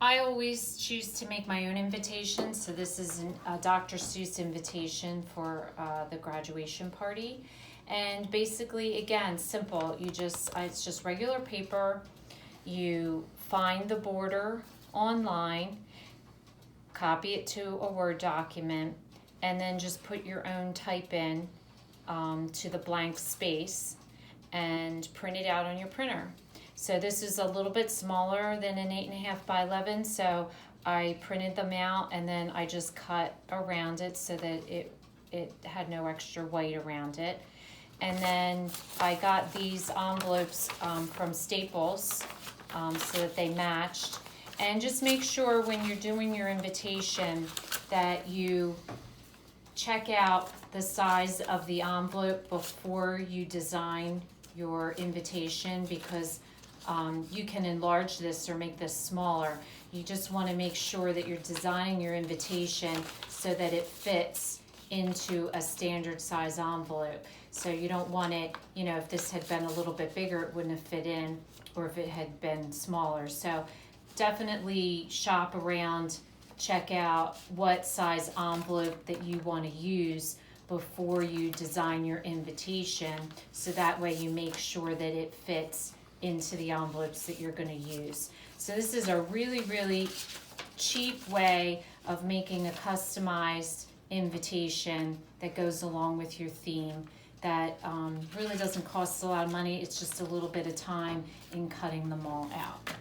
I always choose to make my own invitation, so this is a Dr. Seuss invitation for the graduation party. And basically, again, simple. It's just regular paper. You find the border online, copy it to a Word document, and then just put your own type in to the blank space and print it out on your printer. So this is a little bit smaller than an 8.5 by 11, so I printed them out and then I just cut around it so that it had no extra white around it. And then I got these envelopes from Staples so that they matched. And just make sure when you're doing your invitation that you check out the size of the envelope before you design your invitation, because you can enlarge this or make this smaller. You just want to make sure that you're designing your invitation so that it fits into a standard size envelope. So you don't want it, if this had been a little bit bigger, it wouldn't have fit in, or if it had been smaller. So definitely shop around, check out what size envelope that you want to use before you design your invitation, so that way you make sure that it fits into the envelopes that you're going to use. So this is a really, really cheap way of making a customized invitation that goes along with your theme, that really doesn't cost a lot of money. It's just a little bit of time in cutting them all out.